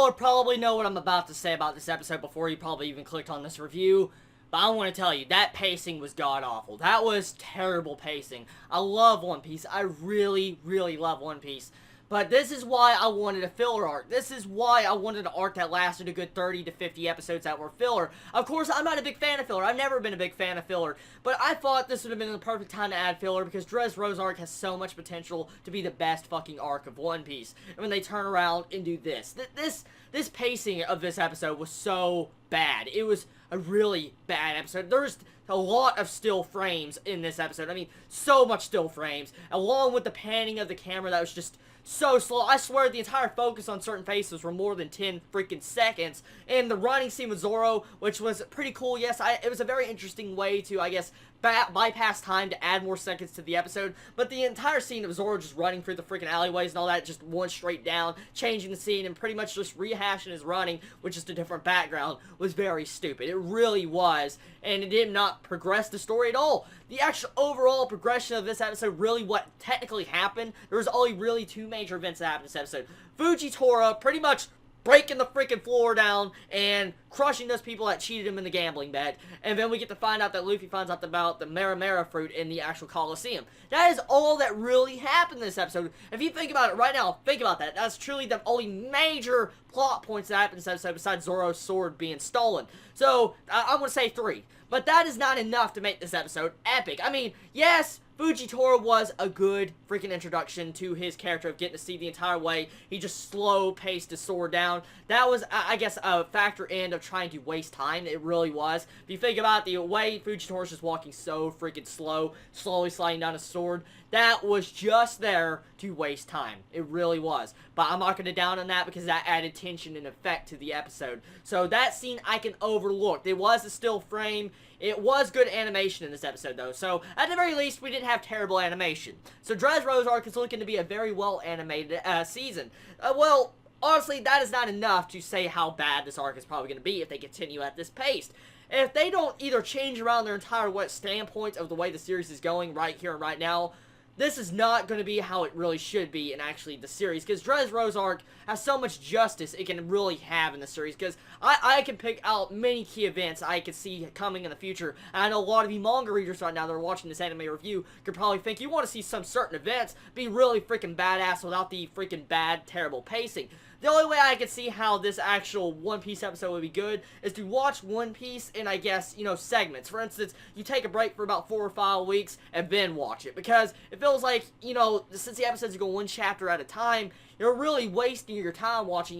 Y'all probably know what I'm about to say about this episode before you probably even clicked on this review. But I want to tell you, that pacing was god-awful. That was terrible pacing. I love One Piece. I really, really love One Piece. But this is why I wanted a filler arc. This is why I wanted an arc that lasted a good 30 to 50 episodes that were filler. Of course, I'm not a big fan of filler. I've never been a big fan of filler. But I thought this would have been the perfect time to add filler because Dressrosa arc has so much potential to be the best fucking arc of One Piece. And when they turn around and do this. This pacing of this episode was so bad. It was a really bad episode. There's a lot of still frames in this episode. I mean, so much still frames. Along with the panning of the camera that was just so slow. I swear the entire focus on certain faces were more than 10 freaking seconds. And the running scene with Zoro, which was pretty cool. Yes, it was a very interesting way to, I guess, bypass time to add more seconds to the episode. But the entire scene of Zoro just running through the freaking alleyways and all that, just one straight down, changing the scene and pretty much just rehashing his running with just a different background was very stupid. It really was. And it did not progress the story at all. The actual overall progression of this episode, really what technically happened, there was only really two major events that happened in this episode. Fujitora pretty much breaking the freaking floor down and crushing those people that cheated him in the gambling bet. And then we get to find out that Luffy finds out about the Maramara fruit in the actual Coliseum. That is all that really happened in this episode. If you think about it right now, think about that. That's truly the only major plot points that happened in this episode besides Zoro's sword being stolen. So, I want to say 3. But that is not enough to make this episode epic. I mean, yes, Fujitora was a good freaking introduction to his character of getting to see the entire way. He just slow-paced his sword down. That was, I guess, a factor in of trying to waste time. It really was. If you think about the way Fujitora's just walking so freaking slow, slowly sliding down his sword, that was just there to waste time. It really was. But I'm not going to down on that because that added tension and effect to the episode. So that scene I can overlook. It was a still frame. It was good animation in this episode, though. So, at the very least, we didn't have terrible animation. So, Dressrosa arc is looking to be a very well-animated season. Well, honestly, that is not enough to say how bad this arc is probably going to be if they continue at this pace. If they don't either change around their entire standpoint of the way the series is going right here and right now, this is not going to be how it really should be in actually the series, because Dressrosa arc has so much justice it can really have in the series, because I can pick out many key events I could see coming in the future, and I know a lot of you manga readers right now that are watching this anime review could probably think you want to see some certain events be really freaking badass without the freaking bad, terrible pacing. The only way I could see how this actual One Piece episode would be good is to watch One Piece in, I guess, you know, segments. For instance, you take a break for about 4 or 5 weeks and then watch it. Because it feels like, you know, since the episodes go one chapter at a time, you're really wasting your time watching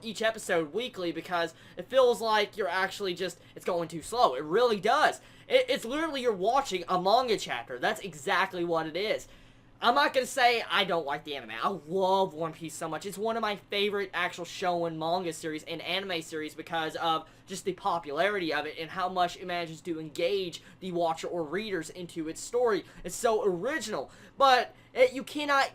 each episode weekly because it feels like you're actually just, it's going too slow. It really does. It's literally you're watching a manga chapter. That's exactly what it is. I'm not going to say I don't like the anime. I love One Piece so much. It's one of my favorite actual shonen manga series and anime series because of just the popularity of it and how much it manages to engage the watcher or readers into its story. It's so original. But you cannot,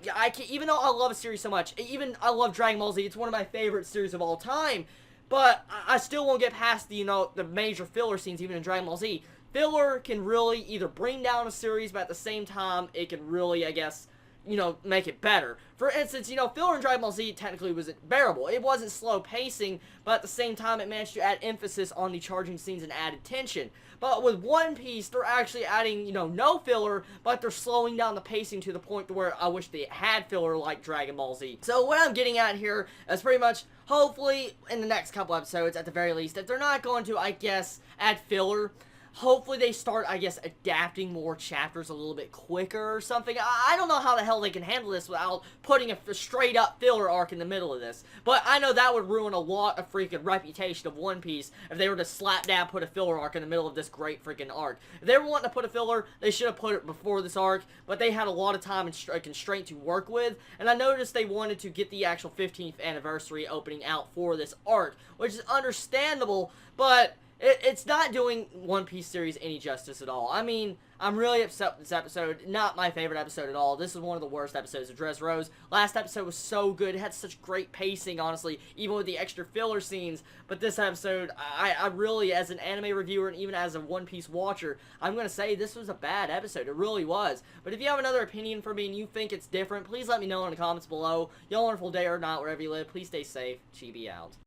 even though I love a series so much, even I love Dragon Ball Z, it's one of my favorite series of all time, but I still won't get past the, you know, the major filler scenes even in Dragon Ball Z. Filler can really either bring down a series, but at the same time, it can really, I guess, you know, make it better. For instance, you know, filler in Dragon Ball Z technically wasn't bearable. It wasn't slow pacing, but at the same time, it managed to add emphasis on the charging scenes and added tension. But with One Piece, they're actually adding, you know, no filler, but they're slowing down the pacing to the point to where I wish they had filler like Dragon Ball Z. So what I'm getting at here is pretty much, hopefully, in the next couple episodes, at the very least, if they're not going to, I guess, add filler, hopefully they start, I guess, adapting more chapters a little bit quicker or something. I don't know how the hell they can handle this without putting a straight-up filler arc in the middle of this. But I know that would ruin a lot of freaking reputation of One Piece if they were to slap down put a filler arc in the middle of this great freaking arc. If they were wanting to put a filler, they should have put it before this arc, but they had a lot of time and constraint to work with, and I noticed they wanted to get the actual 15th anniversary opening out for this arc, which is understandable, but it's not doing One Piece series any justice at all. I mean, I'm really upset with this episode. Not my favorite episode at all. This is one of the worst episodes of Dressrosa. Last episode was so good. It had such great pacing, honestly, even with the extra filler scenes. But this episode, I really, as an anime reviewer and even as a One Piece watcher, I'm going to say this was a bad episode. It really was. But if you have another opinion for me and you think it's different, please let me know in the comments below. Y'all have a wonderful day or not, wherever you live. Please stay safe. Chibi out.